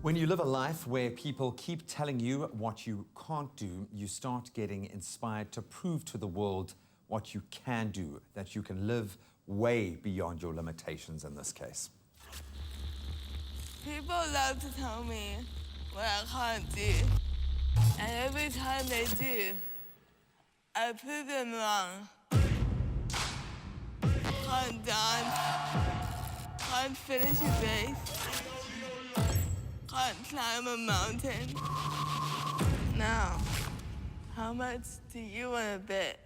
When you live a life where people keep telling you what you can't do, you start getting inspired to prove to the world what you can do, that you can live way beyond your limitations in this case. People love to tell me what I can't do. And every time they do, I prove them wrong. Can't dance, can't finish a race, can't climb a mountain. Now, how much do you want to bet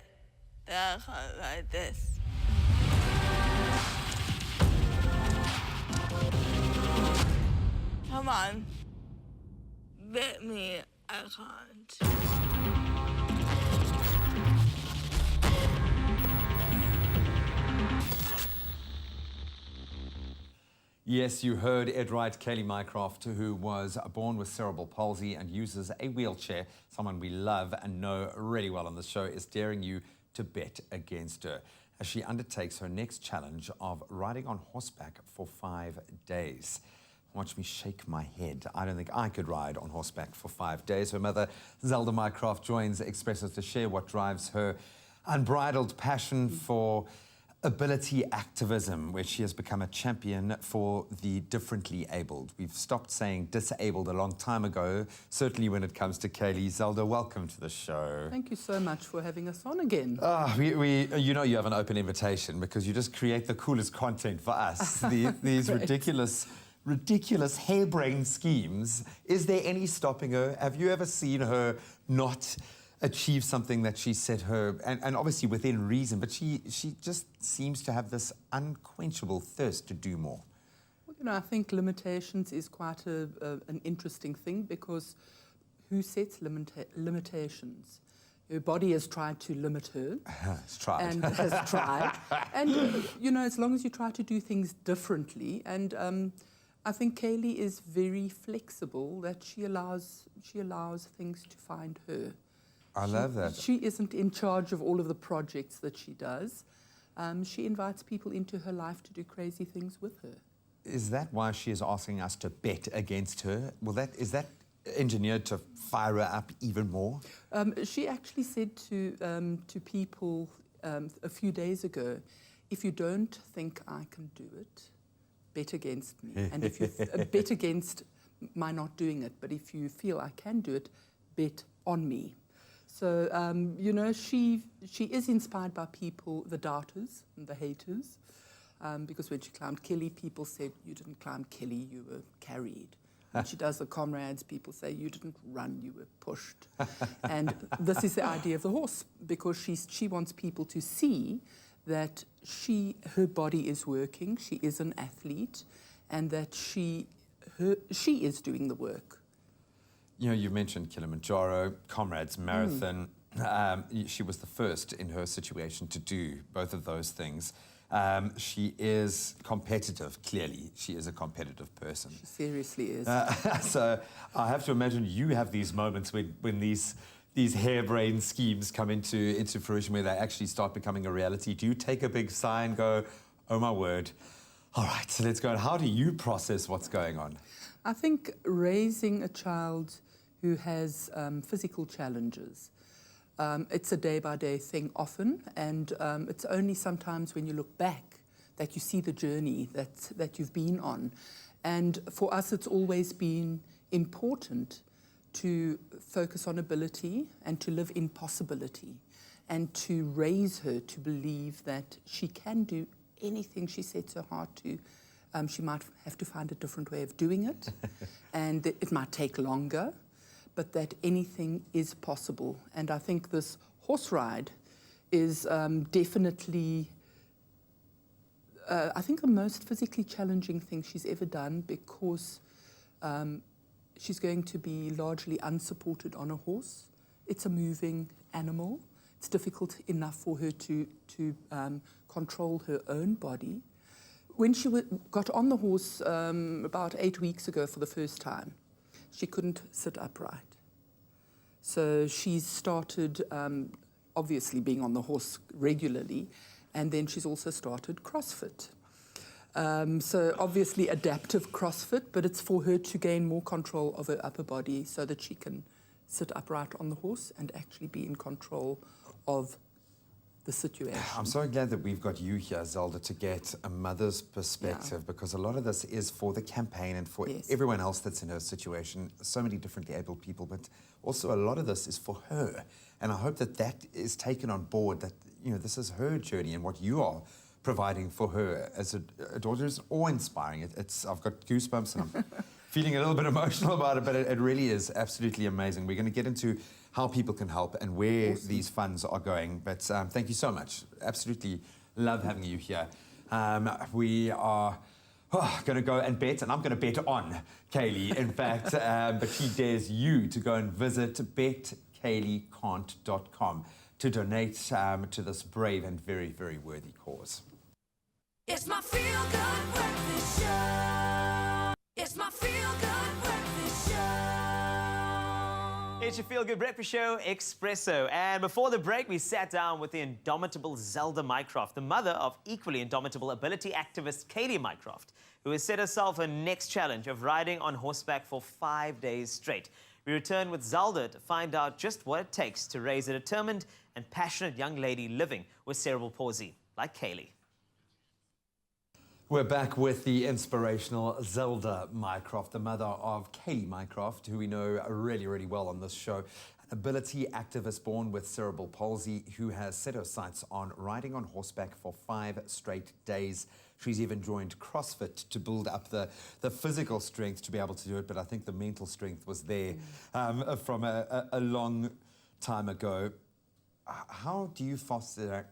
that I can't ride this? Come on, bet me I can't. Yes, you heard it right. Chaeli Mycroft, who was born with cerebral palsy and uses a wheelchair, someone we love and know really well on the show, is daring you to bet against her as she undertakes her next challenge of riding on horseback for 5 days. Watch me shake my head. I don't think I could ride on horseback for 5 days. Her mother, Zelda Mycroft, joins Expresso to share what drives her unbridled passion for ability activism, where she has become a champion for the differently abled. We've stopped saying disabled a long time ago, certainly when it comes to Chaeli. Zelda, welcome to the show. Thank you so much for having us on again. You know you have an open invitation because you just create the coolest content for us. These ridiculous harebrained schemes. Is there any stopping her? Have you ever seen her not achieve something that she set her, and obviously within reason, but she just seems to have this unquenchable thirst to do more? Well, you know, I think limitations is quite an interesting thing, because who sets limitations? Her body has tried to limit her. It's tried. And has tried. And, you know, as long as you try to do things differently, and I think Chaeli is very flexible, that she allows things to find her. I love that. She isn't in charge of all of the projects that she does. She invites people into her life to do crazy things with her. Is that why she is asking us to bet against her? Is that engineered to fire her up even more? She actually said to people a few days ago, if you don't think I can do it, bet against me. And if you bet against my not doing it, but if you feel I can do it, bet on me. So, you know, she is inspired by people, the doubters and the haters, because when she climbed Kelly, people said, you didn't climb Kelly, you were carried. When she does the comrades, people say, you didn't run, you were pushed. And this is the idea of the horse, because she wants people to see that her body is working, she is an athlete, and that she is doing the work. You know, you mentioned Kilimanjaro, Comrades Marathon. She was the first in her situation to do both of those things. She is competitive, clearly. She is a competitive person. She seriously is. So I have to imagine you have these moments when these harebrained schemes come into fruition, where they actually start becoming a reality. Do you take a big sigh and go, oh my word, all right, so let's go. And how do you process what's going on? I think raising a child who has physical challenges, it's a day-by-day thing often, and it's only sometimes when you look back that you see the journey that you've been on. And for us, it's always been important to focus on ability and to live in possibility, and to raise her to believe that she can do anything she sets her heart to. She might have to find a different way of doing it, and it might take longer, but that anything is possible. And I think this horse ride is definitely, I think, the most physically challenging thing she's ever done, because she's going to be largely unsupported on a horse. It's a moving animal. It's difficult enough for her to control her own body. When she got on the horse about 8 weeks ago for the first time, she couldn't sit upright. So she started obviously being on the horse regularly, and then she's also started CrossFit. So obviously adaptive CrossFit, but it's for her to gain more control of her upper body so that she can sit upright on the horse and actually be in control of the situation. I'm so glad that we've got you here, Zelda, to get a mother's perspective, because a lot of this is for the campaign and for everyone else that's in her situation, so many differently abled people, but also a lot of this is for her. And I hope that that is taken on board, that, you know, this is her journey, and what you are providing for her as a daughter is awe-inspiring. I've got goosebumps, and I'm feeling a little bit emotional about it, but it really is absolutely amazing. We're going to get into how people can help and where these funds are going. But thank you so much. Absolutely love having you here. We are going to go and bet, and I'm going to bet on Chaeli, in fact. But she dares you to go and visit betchaelicant.com to donate to this brave and very, very worthy cause. It's my feel-good breakfast show. It's my feel-good breakfast show. It's your feel-good breakfast show, Expresso. And before the break, we sat down with the indomitable Zelda Mycroft, the mother of equally indomitable ability activist Chaeli Mycroft, who has set herself her next challenge of riding on horseback for 5 days straight. We return with Zelda to find out just what it takes to raise a determined and passionate young lady living with cerebral palsy, like Chaeli. We're back with the inspirational Zelda Mycroft, the mother of Chaeli Mycroft, who we know really, really well on this show. An ability activist born with cerebral palsy who has set her sights on riding on horseback for 5 straight days. She's even joined CrossFit to build up the physical strength to be able to do it, but I think the mental strength was there from a long time ago. How do you foster that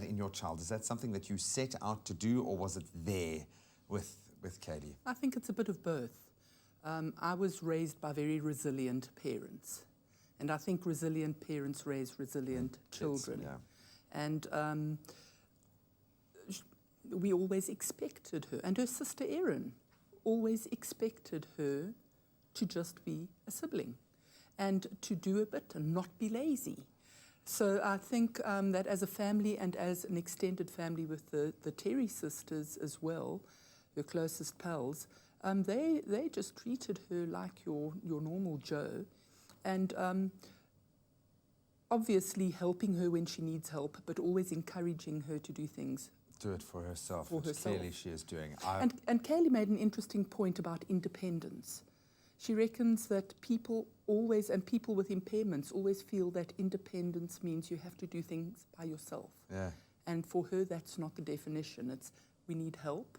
in your child? Is that something that you set out to do, or was it there with Chaeli? I think it's a bit of both. I was raised by very resilient parents, and I think resilient parents raise resilient children. Yeah. And we always expected her, and her sister Erin always expected her to just be a sibling and to do a bit and not be lazy. So I think that as a family and as an extended family with the Terry sisters as well, her closest pals, they just treated her like your normal Joe, and obviously helping her when she needs help, but always encouraging her to do things. Do it for herself, For which herself. clearly she is doing. And Chaeli made an interesting point about independence. She reckons that people always, and people with impairments, always feel that independence means you have to do things by yourself. Yeah. And for her, that's not the definition. It's we need help,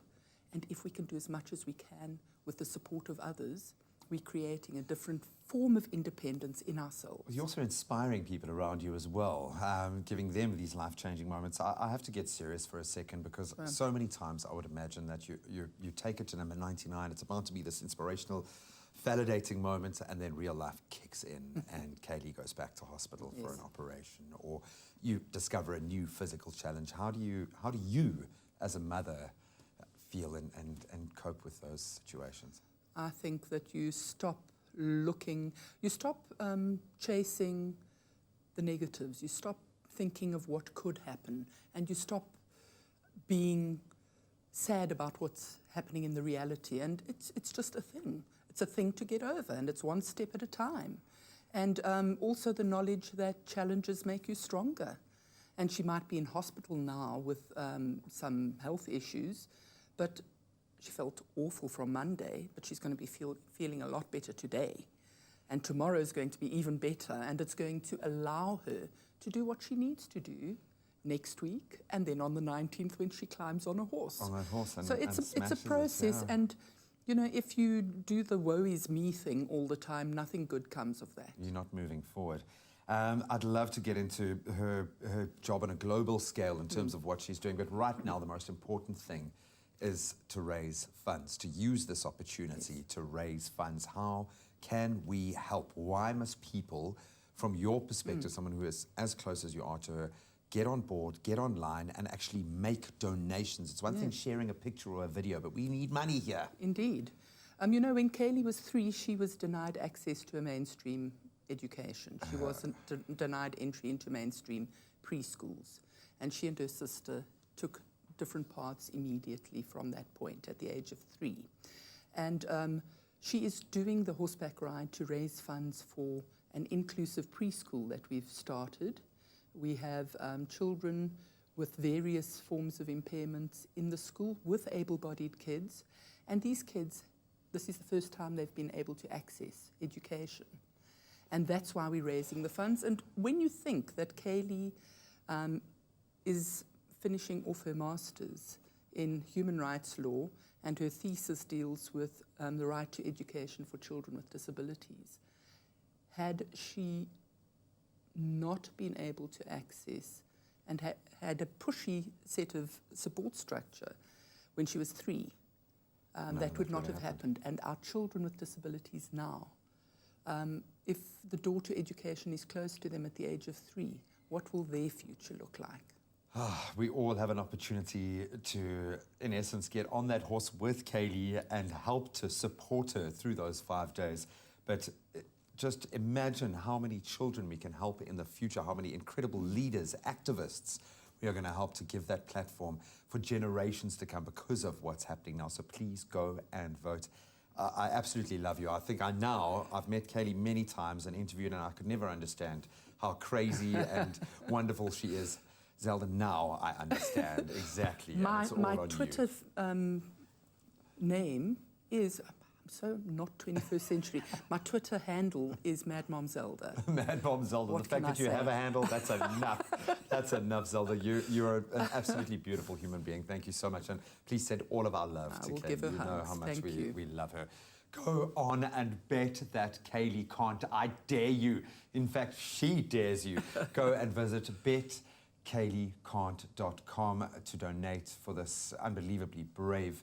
and if we can do as much as we can with the support of others, we're creating a different form of independence in ourselves. You're also inspiring people around you as well, giving them these life-changing moments. I have to get serious for a second, because so many times I would imagine that you take it to number 99, it's about to be this inspirational, validating moment, and then real life kicks in and Chaeli goes back to hospital for an operation, or you discover a new physical challenge. How do you as a mother feel and cope with those situations? I think that you stop chasing the negatives, you stop thinking of what could happen, and you stop being sad about what's happening in the reality. And it's just a thing. It's a thing to get over, and it's one step at a time. And also the knowledge that challenges make you stronger. And she might be in hospital now with some health issues, but she felt awful from Monday, but she's going to be feeling a lot better today. And tomorrow is going to be even better, and it's going to allow her to do what she needs to do next week, and then on the 19th when she climbs on a horse. On a horse, so it's a process, and you know, if you do the woe is me thing all the time, nothing good comes of that. You're not moving forward. I'd love to get into her job on a global scale in terms of what she's doing, but right now the most important thing is to raise funds, to use this opportunity to raise funds. How can we help? Why must people, from your perspective, someone who is as close as you are to her, get on board, get online, and actually make donations? It's one thing sharing a picture or a video, but we need money here. Indeed. You know, when Chaeli was 3, she was denied access to a mainstream education. She wasn't denied entry into mainstream preschools. And she and her sister took different paths immediately from that point at the age of 3. And she is doing the horseback ride to raise funds for an inclusive preschool that we've started. We have children with various forms of impairments in the school with able-bodied kids. And these kids, this is the first time they've been able to access education. And that's why we're raising the funds. And when you think that Chaeli is finishing off her master's in human rights law, and her thesis deals with the right to education for children with disabilities, had she not been able to access and had a pushy set of support structure when she was 3, that would not have happened. And our children with disabilities now, if the door to education is closed to them at the age of 3, what will their future look like? We all have an opportunity to, in essence, get on that horse with Chaeli and help to support her through those 5 days. But just imagine how many children we can help in the future, how many incredible leaders, activists we are going to help to give that platform for generations to come because of what's happening now. So please go and vote. I absolutely love you. I think I've met Chaeli many times and interviewed, and I could never understand how crazy and wonderful she is. Zelda, now I understand exactly. My Twitter name is, I'm so not 21st century, my Twitter handle is Mad Mom Zelda. Mad Mom Zelda. What the fact that you have a handle, that's enough. That's enough, Zelda. You're an absolutely beautiful human being. Thank you so much. And please send all of our love to will Chaeli. give her You know hugs. how much Thank you. we love her. Go on and bet that Chaeli can't. I dare you. In fact, she dares you. Go and visit betchaelicant.com to donate for this unbelievably brave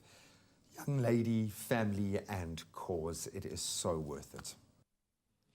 young lady, family, and cause. It is so worth it.